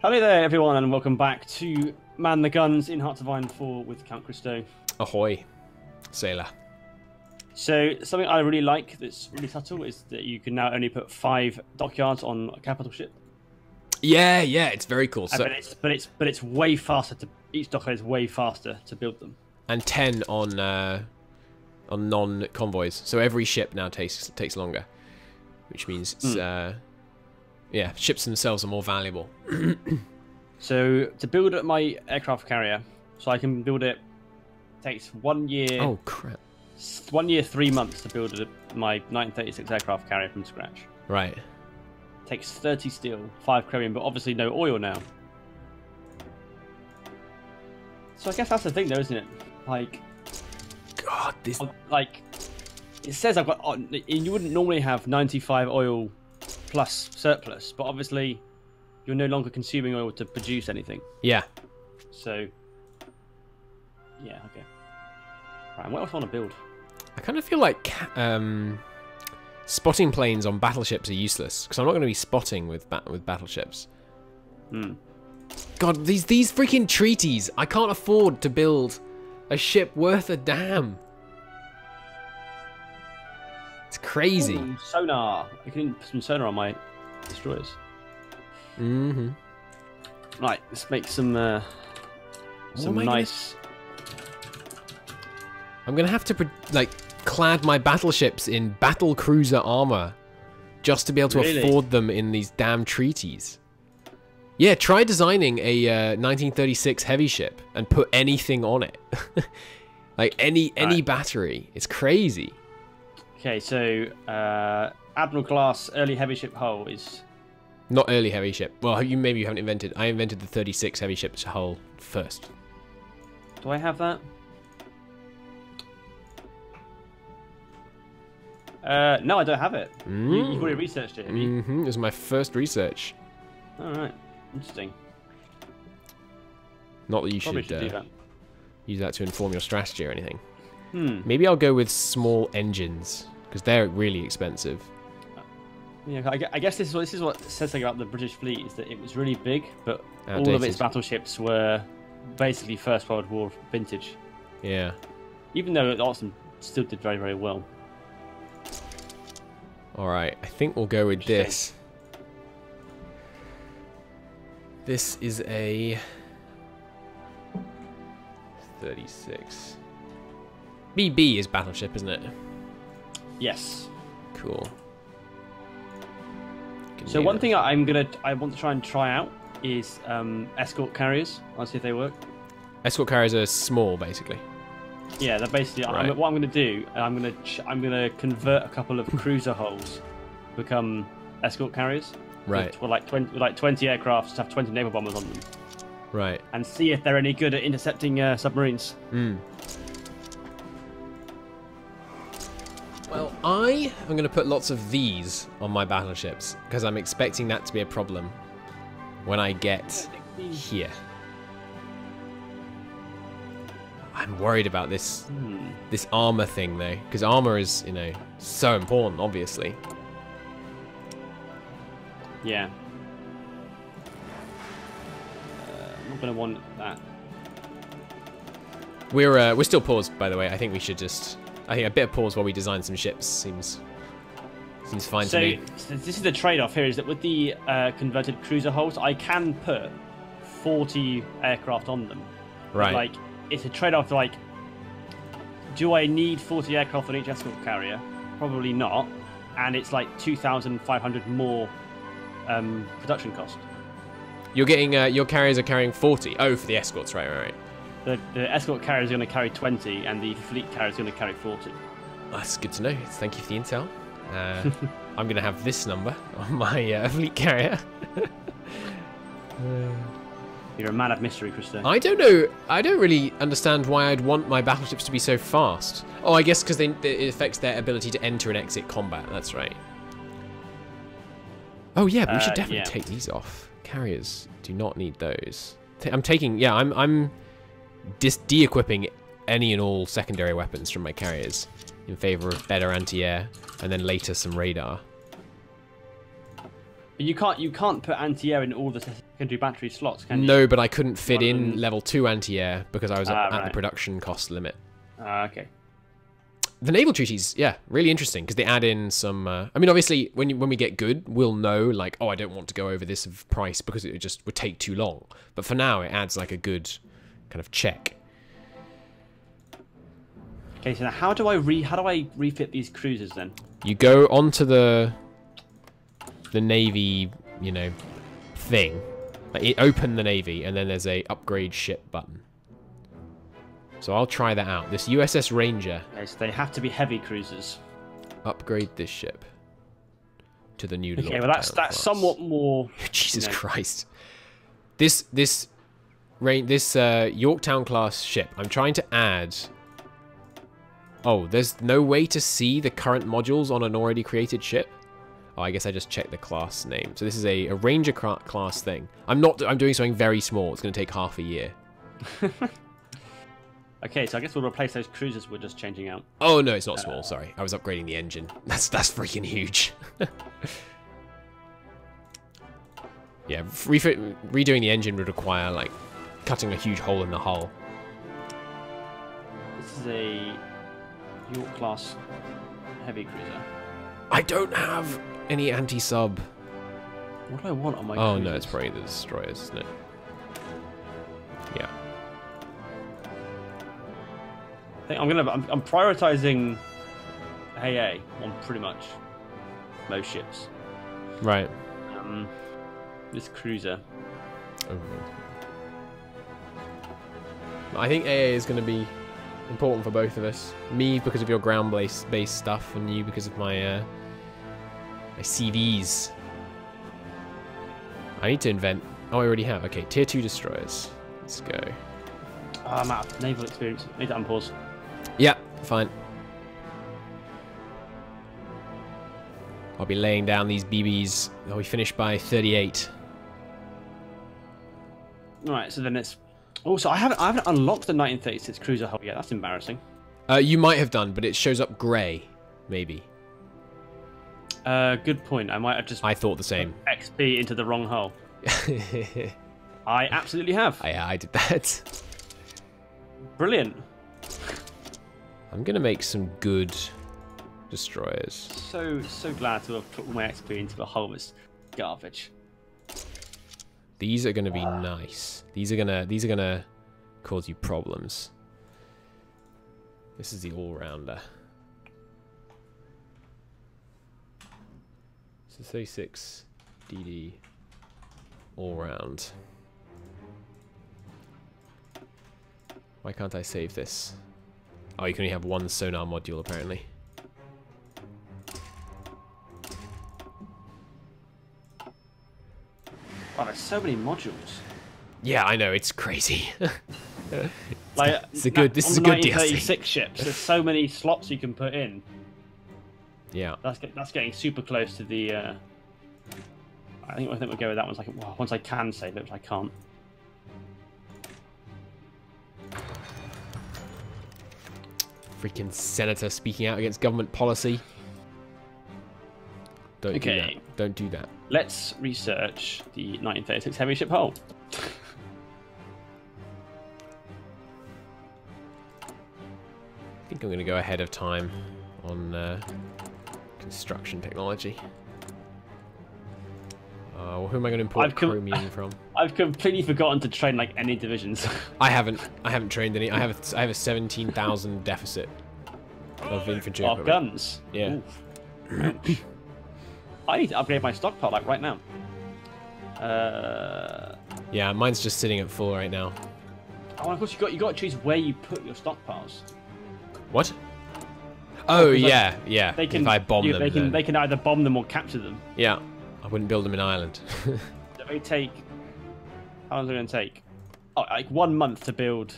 Hello there, everyone, and welcome back to Man the Guns in Hearts of Iron 4 with Count Christo. Ahoy, sailor. So, something I really like that's really subtle is that you can now only put 5 dockyards on a capital ship. Yeah, it's very cool. So, but it's way faster to each dockyard is way faster to build them. And 10 on non-convoys. So every ship now takes longer, which means it's, yeah, ships themselves are more valuable. So to build my aircraft carrier, so I can build it, takes 1 year. Oh crap! 1 year, 3 months to build my 1936 aircraft carrier from scratch. Right. Takes 30 steel, 5 chromium, but obviously no oil now. So I guess that's the thing, though, isn't it? Like, God, this like it says I've got. You wouldn't normally have 95 oil plus surplus, but obviously you're no longer consuming oil to produce anything. Yeah. So, yeah, okay. Right, what else do I want to build? I kind of feel like spotting planes on battleships are useless because I'm not going to be spotting with battleships. God, these freaking treaties! I can't afford to build a ship worth a damn. It's crazy. Ooh, sonar. I can put some sonar on my destroyers. Right, let's make some nice. I'm gonna have to like clad my battleships in battle cruiser armor just to be able to afford them in these damn treaties. Yeah, try designing a 1936 heavy ship and put anything on it, like any battery. It's crazy. Okay, so Admiral class early heavy ship hull is not early heavy ship. Well, maybe you haven't invented. I invented the 36 heavy ship hull first. Do I have that? No, I don't have it. You've already researched it, have you? It was my first research. Alright, interesting. Not that you Probably should do that. use that to inform your strategy or anything. Maybe I'll go with small engines, because they're really expensive. Yeah, I guess this is what says something about the British fleet, is that it was really big, but Outdated. all of its battleships were basically First World War vintage. Yeah. Even though Austin still did very, very well. Alright, I think we'll go with this. This is a 36. BB is battleship, isn't it? Yes. Cool. So one thing I want to try out is escort carriers. I'll see if they work. Escort carriers are small, basically. Yeah, they're basically. Right. What I'm going to do, I'm going to convert a couple of cruiser hulls to become escort carriers. Right. With like 20 aircraft, to have 20 naval bombers on them. Right. And see if they're any good at intercepting submarines. Well, I am going to put lots of these on my battleships because I'm expecting that to be a problem when I get here. I'm worried about this this armor thing though, because armor is, you know, so important, obviously. Yeah. I'm not going to want that. We're still paused, by the way. I think we should just. I think a bit of pause while we design some ships seems fine to me. So this is the trade-off here, is that with the converted cruiser hulls, I can put 40 aircraft on them. Right. But, like, it's a trade-off. Like, do I need 40 aircraft on each escort carrier? Probably not. And it's like 2,500 more production cost. You're getting your carriers are carrying 40. Oh, for the escorts, right. The escort carrier is going to carry 20, and the fleet carrier is going to carry 40. That's good to know. Thank you for the intel. I'm going to have this number on my fleet carrier. You're a man of mystery, Christo. I don't know. I don't really understand why I'd want my battleships to be so fast. Oh, I guess because it affects their ability to enter and exit combat. That's right. Oh yeah, but we should definitely take these off. Carriers do not need those. I'm taking. Yeah, I'm de-equipping any and all secondary weapons from my carriers in favor of better anti-air and then later some radar. But you can't put anti-air in all the secondary battery slots, can you? No, but I couldn't fit in level 2 anti-air because I was at the production cost limit. Okay. The naval treaties, yeah, really interesting because they add in some. I mean, obviously, when we get good, we'll know like, oh, I don't want to go over this of price because it just would take too long. But for now, it adds like a good kind of check. Okay, so now how do I refit these cruisers then? You go onto the navy, you know, thing. Like, open the navy, and then there's a upgrade ship button. So I'll try that out. This USS Ranger. Okay, so they have to be heavy cruisers. Upgrade this ship to the new. Okay, well that's somewhat more. Jesus Christ! This Yorktown class ship. I'm trying to add. Oh, there's no way to see the current modules on an already created ship. Oh, I guess I just checked the class name. So this is a Ranger class thing. I'm doing something very small. It's going to take half a year. Okay, so I guess we'll replace those cruisers we're just changing out. Oh, no, it's not small. Sorry. I was upgrading the engine. That's freaking huge. Yeah, redoing the engine would require, like, cutting a huge hole in the hull. This is a York-class heavy cruiser. I don't have any anti-sub. What do I want on my cruisers? cruisers? No, it's probably the destroyers, isn't it? Yeah. I'm prioritizing AA on pretty much most ships. Right. This cruiser. Okay. I think AA is going to be important for both of us. Me because of your ground-based stuff, and you because of my my CVs. I need to invent. Oh, I already have. Okay, tier 2 destroyers. Let's go. Oh, I'm out of naval experience. Need to unpause. Yeah, fine. I'll be laying down these BBs. I'll be finished by 38. Alright, so then it's... Also, I haven't unlocked the 1936 cruiser hull yet. That's embarrassing. You might have done, but it shows up grey, maybe. Good point. I might have just... I thought the same. XP into the wrong hull. I absolutely have. I did that. Brilliant. I'm gonna make some good destroyers. So glad to have put my XP into the hull. It's garbage. These are gonna be nice. These are gonna cause you problems. This is the all-rounder. So 36 DD all-round. Why can't I save this? Oh, you can only have one sonar module, apparently. Wow, there's so many modules. Yeah, I know, it's crazy. Like, this is a good DLC. 1936 ships, there's so many slots you can put in. Yeah. That's getting super close to the... I think we'll go with that once I can save it, which I can't. Freaking senator speaking out against government policy. Don't do that. Don't do that. Let's research the 1936 heavy ship hull. I think I'm going to go ahead of time on construction technology. Who am I going to import chromium from? I've completely forgotten to train like any divisions. I haven't trained any. I have a 17,000 deficit of infantry. Of guns. Yeah. I need to upgrade my stockpile like right now. Yeah, mine's just sitting at full right now. Oh, of course you got to choose where you put your stockpiles. What? Oh yeah, yeah. They can, if I bomb them, they can either bomb them or capture them. Yeah, I wouldn't build them in Ireland. So they take. How long is it going to take? Oh, like 1 month to build.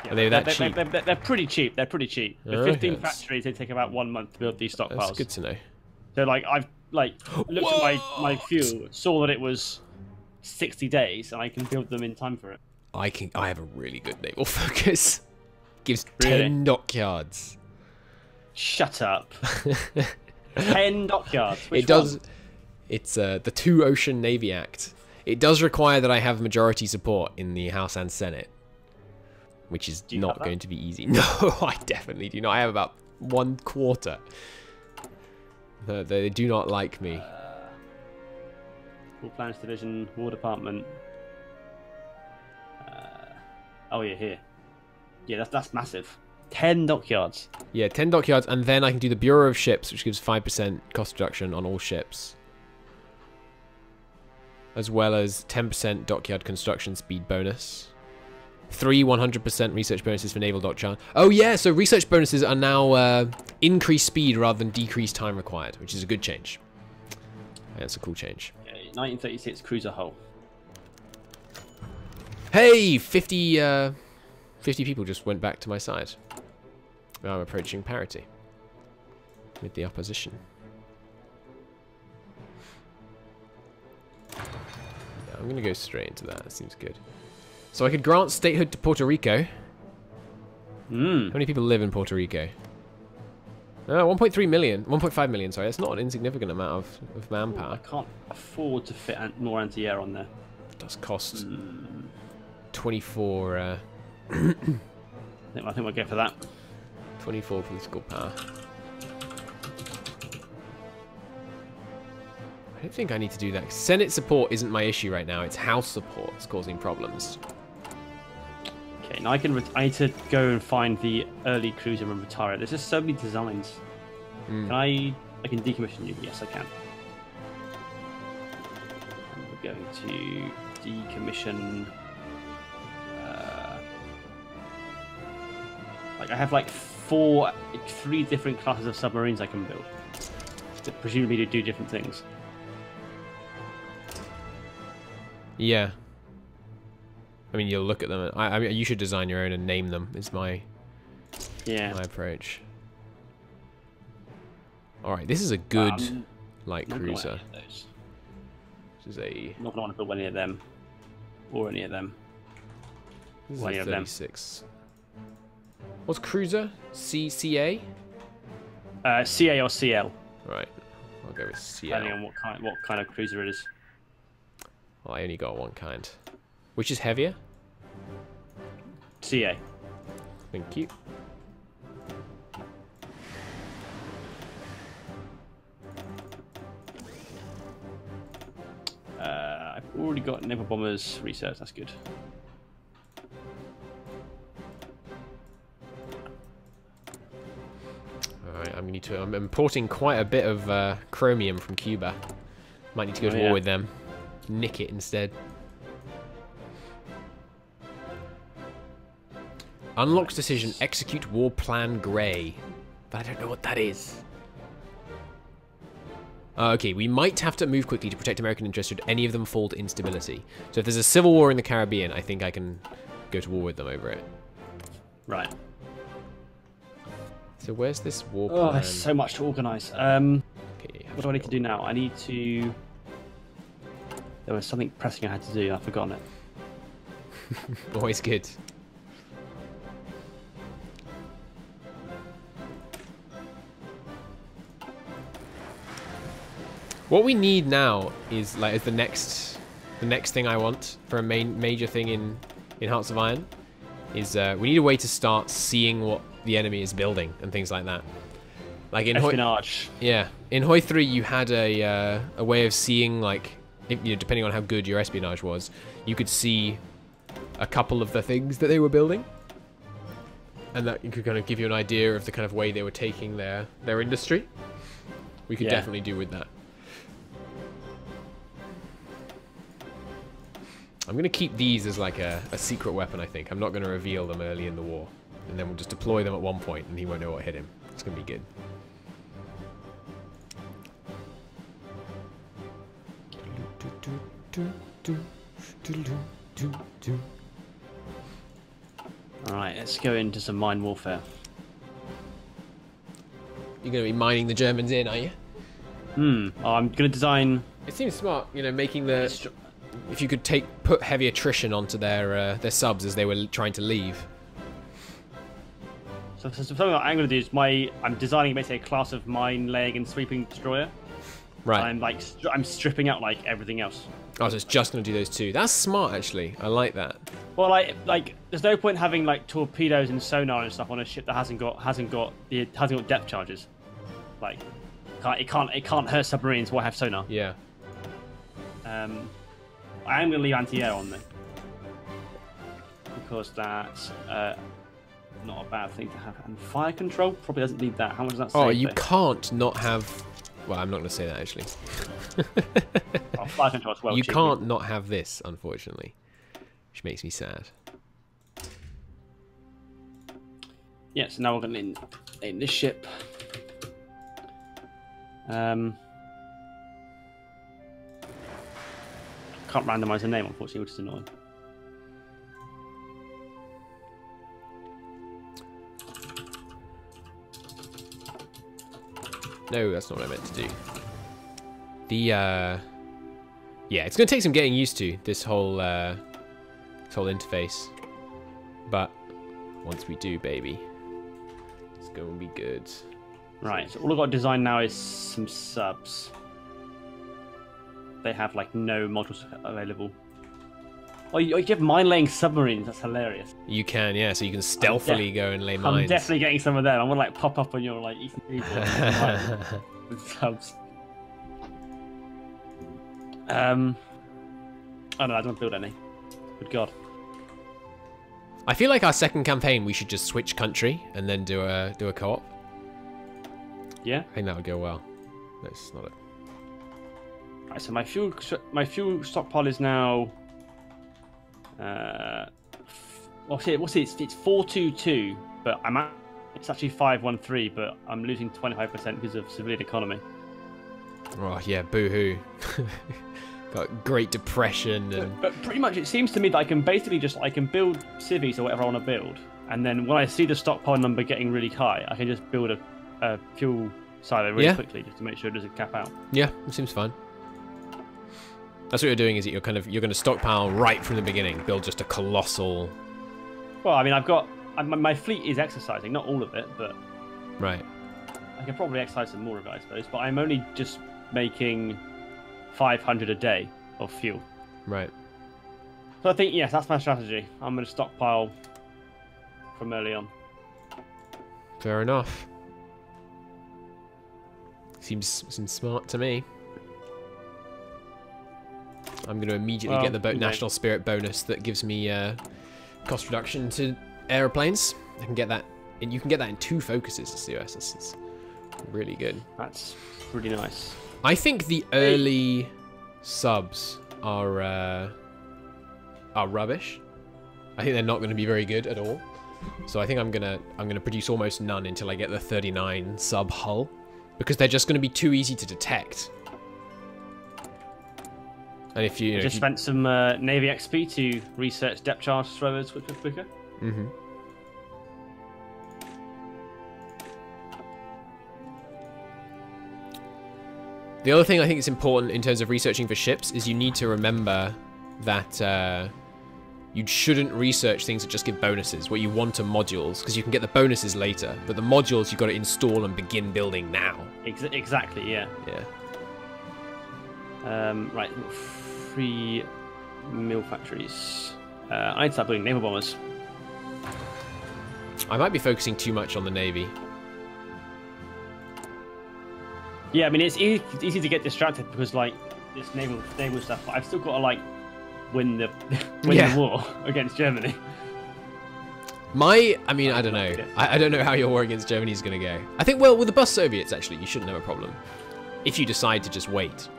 Yeah, Are they that cheap? They're pretty cheap. They're pretty cheap. With 15 factories, they take about 1 month to build these stockpiles. That's good to know. So like I've looked at my fuel, saw that it was 60 days, and I can build them in time for it. I have a really good naval focus. Gives 10 dockyards. Shut up. 10 dockyards. Which it does. One? It's the Two Ocean Navy Act. It does require that I have majority support in the House and Senate, which is not going to be easy. No, I definitely do not. I have about 1/4. They do not like me. War Plans Division, War Department. Oh yeah, here. Yeah, that's massive. 10 dockyards. Yeah, 10 dockyards, and then I can do the Bureau of Ships, which gives 5% cost reduction on all ships, as well as 10% dockyard construction speed bonus. 3 100% research bonuses for naval dockyard. Oh yeah, so research bonuses are now increased speed rather than decreased time required, which is a good change. Yeah, that's a cool change. 1936 cruiser hull. Hey, 50 people just went back to my side. Now I'm approaching parity with the opposition. Yeah, I'm going to go straight into that. That seems good. So I could grant statehood to Puerto Rico. How many people live in Puerto Rico? 1.3 million. 1.5 million, sorry. That's not an insignificant amount of manpower. I can't afford to fit more anti-air on there. It does cost 24... I think we'll go for that. 24 political power. I don't think I need to do that. Senate support isn't my issue right now. It's House support that's causing problems. Okay, now I need to go and find the early cruiser and retire it. There's just so many designs. Can I can decommission you? Yes, I can. And we're going to decommission. I have like 3 different classes of submarines I can build, that presumably to do different things. Yeah. I mean, you'll look at them. I mean, you should design your own and name them. Is my approach. All right, this is a good light cruiser. This is a. Not gonna want to build any of them, or any of them. This is a 36. What's cruiser? CA? CA or CL. Right, I'll go with CL. Depending on what kind of cruiser it is. Well, I only got one kind. Which is heavier? CA. Thank you. I've already got naval bombers research. That's good. Alright, I'm importing quite a bit of chromium from Cuba. Might need to go to war with them. Nick it instead. Unlocks decision, execute war plan grey. But I don't know what that is. Okay, we might have to move quickly to protect American interests should any of them fall to instability. So if there's a civil war in the Caribbean, I think I can go to war with them over it. Right. So where's this war plan? Oh, there's so much to organise. Okay, what do I need to do now? I need to... There was something pressing I had to do. I've forgotten it. Always good. What we need now is the next thing I want for a major thing in Hearts of Iron is we need a way to start seeing what the enemy is building and things like that. Like in espionage. Yeah, in Hoi 3 you had a way of seeing, like, depending on how good your espionage was, you could see a couple of the things that they were building, and that could kind of give you an idea of the kind of way they were taking their industry. We could definitely do with that. I'm going to keep these as like a secret weapon, I think. I'm not going to reveal them early in the war. And then we'll just deploy them at one point and he won't know what hit him. It's going to be good. Alright, let's go into some mine warfare. You're going to be mining the Germans in, are you? Oh, I'm going to design... It seems smart, making the... If you could put heavy attrition onto their subs as they were trying to leave. So something that I'm going to do is I'm designing basically a class of mine laying and sweeping destroyer. Right. I'm stripping out like everything else. Oh, so it's just going to do those two. That's smart, actually. I like that. Well, like there's no point having like torpedoes and sonar and stuff on a ship that hasn't got depth charges. Like, it can't hurt submarines while have sonar. Yeah. I am going to leave anti-air on there because that's not a bad thing to have. And fire control probably doesn't need that. How much does that save? Oh, you can't not have. Well, I'm not going to say that actually. Oh, fire control as well. You can't not have this, unfortunately, which makes me sad. Yeah, so now we're going to name this ship. Can't randomize the name, unfortunately, which is annoying. No, that's not what I meant to do. Yeah, it's going to take some getting used to, this whole interface. But once we do, baby, it's going to be good. Right, so all I've got to design now is some subs. They have like no modules available. Oh, you have mine-laying submarines. That's hilarious. You can, yeah. So you can stealthily go and lay mines. I'm definitely getting some of them. I'm gonna like pop up on your like Eastern Seaboard with subs. Oh no, I don't build any. Good God. I feel like our second campaign, we should just switch country and then do a co-op. Yeah. I think that would go well. That's not it. Right, so my fuel stockpile is now. What's it? It's 422, but it's actually 513, but I'm losing 25% because of civilian economy. Oh yeah, boo-hoo. Got Great Depression and. But pretty much, it seems to me that I can basically I can build civies or whatever I want to build, and then when I see the stockpile number getting really high, I can just build a fuel silo really quickly just to make sure it doesn't cap out. Yeah, it seems fine. That's what you're doing, is that you're going to stockpile right from the beginning, build just a colossal. Well, I mean, my fleet is exercising, not all of it, but right. I can probably exercise some more of it, I suppose. But I'm only just making 500 a day of fuel. Right. So I think yes, that's my strategy. I'm going to stockpile from early on. Fair enough. Seems smart to me. I'm going to immediately get the National Spirit bonus that gives me cost reduction to aeroplanes. I can get that, and you can get that in 2 focuses as the US. It's really good. That's pretty nice. I think the early subs are rubbish. I think they're not going to be very good at all. So I think I'm gonna produce almost none until I get the 39 sub hull, because they're just going to be too easy to detect. And if you just spent some Navy XP to research depth charge throwers quicker. Mm-hmm. The other thing I think is important in terms of researching for ships is you need to remember that you shouldn't research things that just give bonuses. What you want are modules, because you can get the bonuses later, but the modules you've got to install and begin building now. Exactly, yeah. Yeah. Right, 3 mill factories. I need to start building naval bombers. I might be focusing too much on the Navy. Yeah, I mean, it's easy to get distracted because, like, this naval stuff, but I've still got to, like, win the war against Germany. I mean, I don't know. I don't know how your war against Germany is going to go. I think, well, with the bus Soviets, actually, you shouldn't have a problem. If you decide to just wait.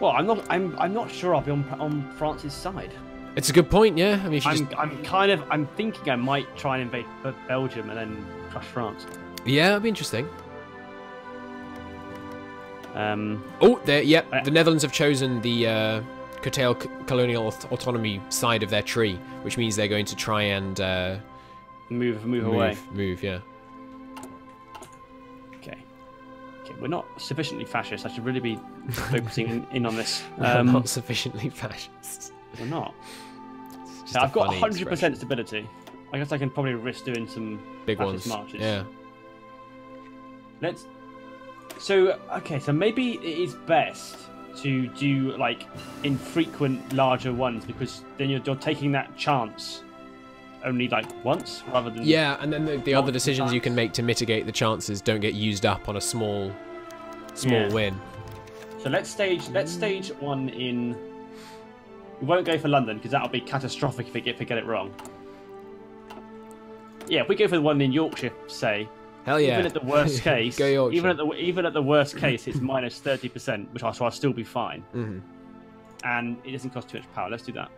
Well, I'm not sure I'll be on France's side. It's a good point, yeah. I mean, if you I'm thinking I might try and invade Belgium and then crush France. Yeah, that'd be interesting. The Netherlands have chosen the curtail colonial autonomy side of their tree, which means they're going to try and move away. Move, yeah. Okay, we're not sufficiently fascist. I should really be focusing in on this. We're not sufficiently fascist. We're not. I've got 100% stability. I guess I can probably risk doing some big ones. Marches. Yeah. So maybe it is best to do like infrequent larger ones, because then you're taking that chance only like once rather than and then the other decisions you can make to mitigate the chances don't get used up on a small win. So let's stage one in. We won't go for London because that'll be catastrophic if we get it wrong. Yeah, if we go for the one in Yorkshire, say. Hell yeah! Even at the worst case, Go Yorkshire. even at the worst case, it's minus 30%, which I'll still be fine. Mm-hmm. And it doesn't cost too much power. Let's do that.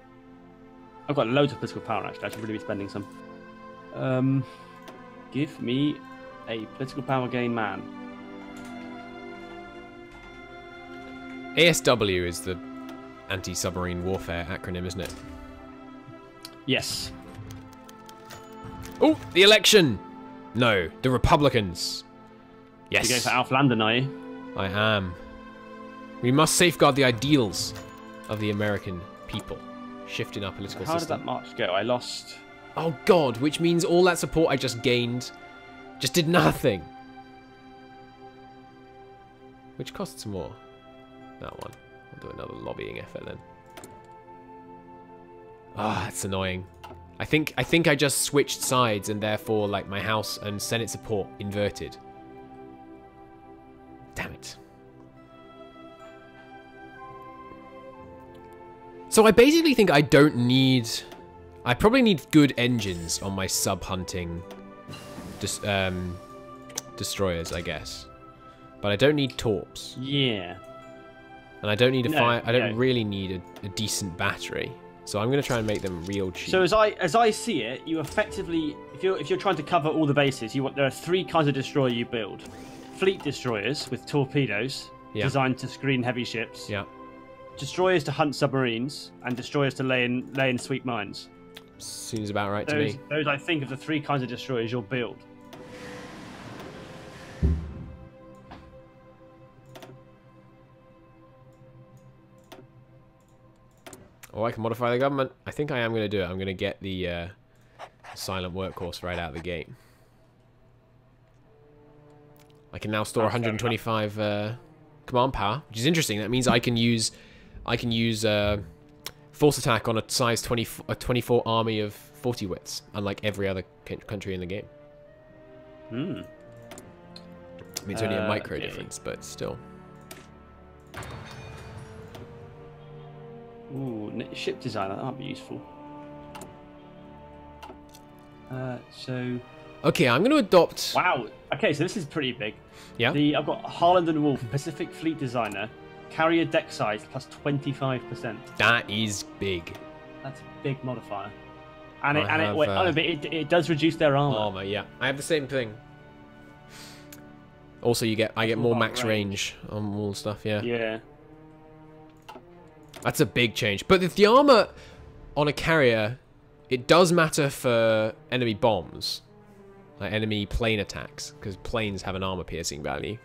I've got loads of political power actually. I should really be spending some. Give me a political power gain man. ASW is the anti-submarine warfare acronym, isn't it? Yes. Oh, the election! No, the Republicans. Yes. You go for Alf Landon, are you? I am. We must safeguard the ideals of the American people. Shifting our political system. How did that march go? I lost... Oh god, which means all that support I just gained just did nothing. Which costs more? That one. I'll do another lobbying effort then. Ah, that's annoying. I think I just switched sides and therefore like my House and Senate support inverted. Damn it. So I basically think I don't need... I probably need good engines on my sub-hunting destroyers, I guess. But I don't need torps. Yeah. And I don't need I don't really need a decent battery. So I'm going to try and make them real cheap. So as I see it, you effectively, if you're trying to cover all the bases, there are three kinds of destroyer you build: fleet destroyers with torpedoes designed to screen heavy ships. Yeah. Destroyers to hunt submarines, and destroyers to lay in sweep mines. Seems about right to me. Those I think are the three kinds of destroyers you'll build. Oh, I can modify the government. I think I am going to do it. I'm going to get the silent workhorse right out of the gate. I can now store 125 command power, which is interesting. That means I can use force attack on a size 24 army of 40 wits, unlike every other country in the game. I mean, it's only a micro difference, but still. Ooh, ship designer, that might be useful. Okay, I'm going to adopt... Wow, okay, so this is pretty big. Yeah? I've got Harland and Wolff, Pacific Fleet Designer, carrier deck size plus 25%. That is big. That's a big modifier. And it does reduce their armor. Armor, yeah. I have the same thing. Also, I get more max range on all stuff, yeah. Yeah. That's a big change. But the armor on a carrier, it does matter for enemy bombs, like enemy plane attacks, because planes have an armor piercing value.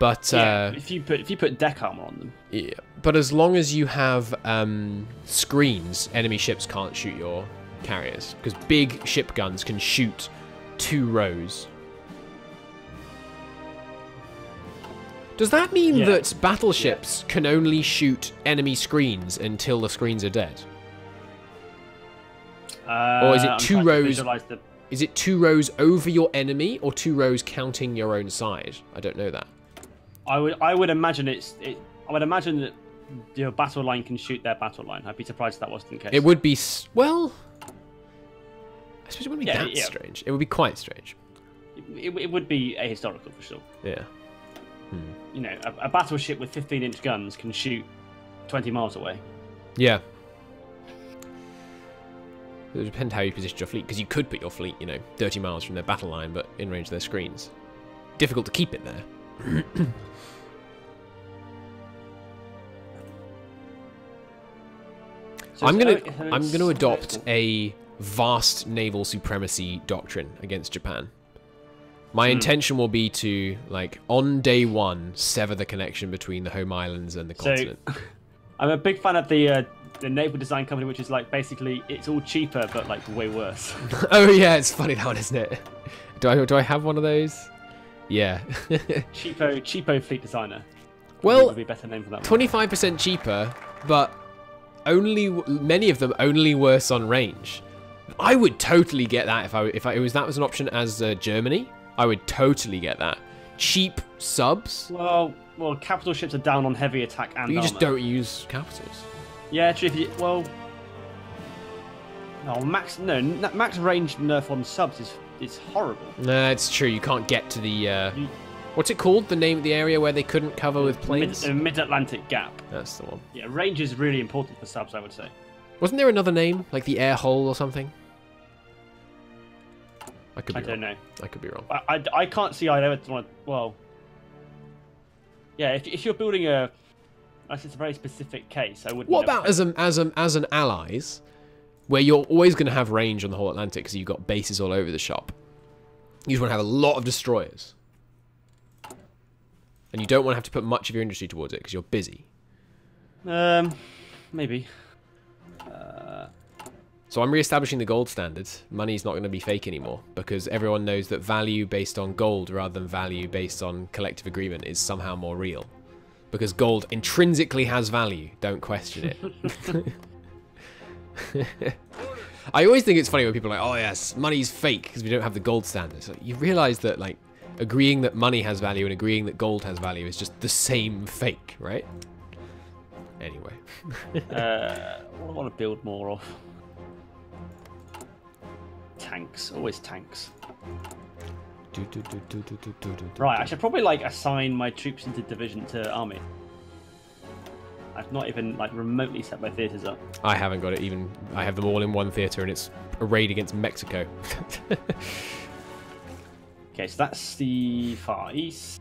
But if you put deck armor on them. Yeah. But as long as you have screens, enemy ships can't shoot your carriers, because big ship guns can shoot 2 rows. Does that mean that battleships can only shoot enemy screens until the screens are dead? Or is it 2 rows? Is it 2 rows over your enemy, or 2 rows counting your own side? I don't know that. I would imagine I would imagine that your battle line can shoot their battle line. I'd be surprised if that wasn't the case. It would be well. I suppose it wouldn't be that strange. It would be quite strange. It would be ahistorical for sure. Yeah. You know, a battleship with 15-inch guns can shoot 20 miles away. Yeah. It would depend how you position your fleet, because you could put your fleet, 30 miles from their battle line, but in range of their screens. Difficult to keep it there. I'm gonna adopt a vast naval supremacy doctrine against Japan. My intention will be to, on day 1, sever the connection between the home islands and the continent. I'm a big fan of the the naval design company, which is like basically it's all cheaper but like way worse. Oh yeah, it's funny that one, isn't it? Do I have one of those? Yeah. cheapo fleet designer. Well, would be a better name for that. 25% cheaper, but many of them only worse on range. I would totally get that if that was an option as Germany. I would totally get that. Cheap subs. Well, capital ships are down on heavy attack and you armor. just don't use capitals. Yeah, true. Max range nerf on subs is horrible. No, it's true. You can't get to the what's it called? The area where they couldn't cover with planes. Mid-Atlantic gap. That's the one. Yeah, range is really important for subs, I would say. Wasn't there another name, like the air hole or something? I don't know. I could be wrong. I can't see I'd ever want to. Well, yeah, if you're building it's a very specific case. I wouldn't. What about as an allies, where you're always going to have range on the whole Atlantic because you've got bases all over the shop. You just want to have a lot of destroyers, and you don't want to have to put much of your industry towards it because you're busy. Maybe. So I'm re-establishing the gold standard. Money's not going to be fake anymore because everyone knows that value based on gold rather than value based on collective agreement is somehow more real. Because gold intrinsically has value. Don't question it. I always think it's funny when people are like, oh yes, money's fake because we don't have the gold standard. So you realize that like agreeing that money has value and agreeing that gold has value is just the same fake, right? Anyway. I want to build more of. Tanks, always tanks. Right, I should probably like assign my troops into division to army. I've not even like remotely set my theaters up. I haven't got it even. I have them all in one theater, and it's a raid against Mexico. Okay, so that's the Far East.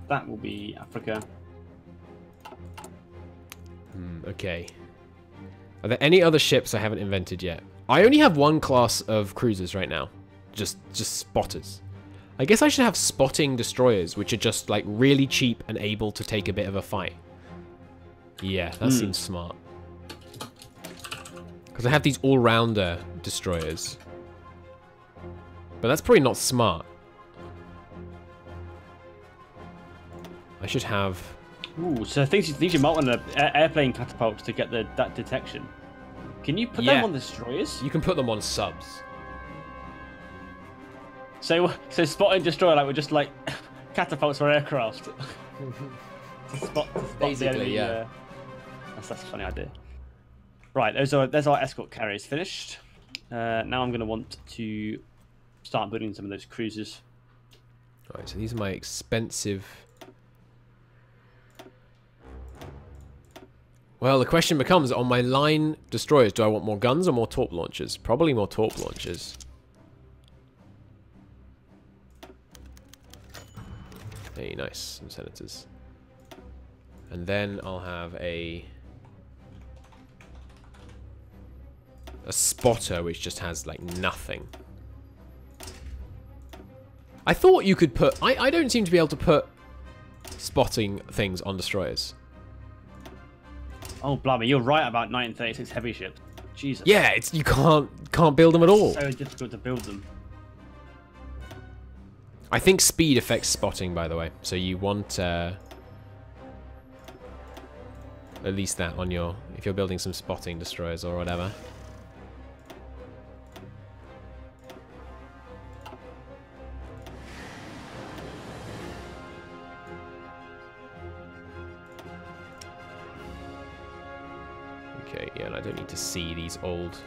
That will be Africa. Okay. Are there any other ships I haven't invented yet? I only have one class of cruisers right now. Just spotters. I guess I should have spotting destroyers, which are just like really cheap and able to take a bit of a fight. Yeah, that seems smart. Because I have these all-rounder destroyers. But that's probably not smart. I should have... Ooh, so things you might want an airplane catapult to get that detection. Can you put them on destroyers? You can put them on subs. So spot and destroy like we're just like catapults for aircraft. to spot basically, the enemy. Yeah. That's a funny idea. Right, there's our escort carriers finished. Now I'm going to want to start building some of those cruisers. Alright, so these are my expensive... Well, the question becomes, on my line destroyers, do I want more guns or more torp launchers? Probably more torp launchers. Hey, nice. Some senators. And then I'll have a spotter, which just has, like, nothing. I thought you could put... I don't seem to be able to put spotting things on destroyers. Oh, blimey, you're right about 1936 heavy ships. Jesus. Yeah, it's you can't build them at all. It's so difficult to build them. I think speed affects spotting, by the way. So you want at least that on your... if you're building some spotting destroyers or whatever. Okay, yeah, and I don't need to see these old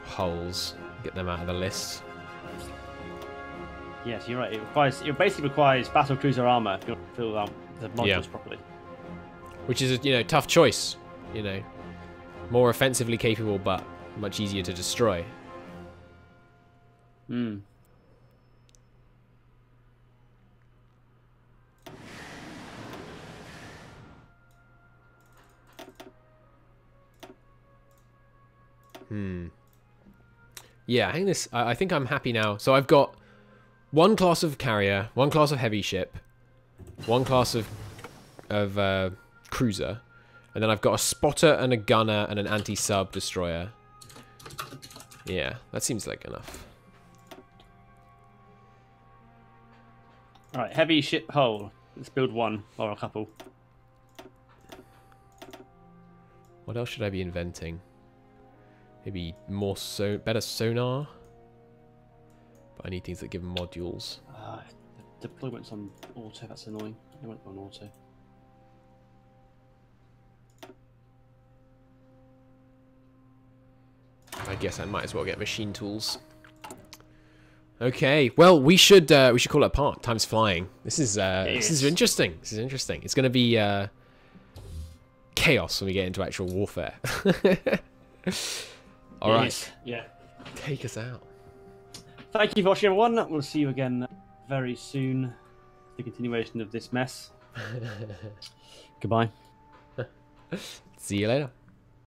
hulls. Get them out of the list. Yes, you're right. It basically requires battle cruiser armor if you want to fill out the modules properly. Which is a tough choice. More offensively capable, but much easier to destroy. Yeah, I think I'm happy now. So I've got one class of carrier, one class of heavy ship, one class of cruiser, And then I've got a spotter and a gunner and an anti-sub destroyer. Yeah, that seems like enough. Alright, heavy ship hull. Let's build one or a couple. What else should I be inventing? Maybe more better sonar? But I need things that give modules. Deployment's on auto, that's annoying. I won't go on auto. I guess I might as well get machine tools. Okay, well we should call it a part. Time's flying. This is interesting. This is interesting. It's going to be chaos when we get into actual warfare. All right. Yeah. Take us out. Thank you for watching, everyone. We'll see you again very soon. The continuation of this mess. Goodbye. See you later.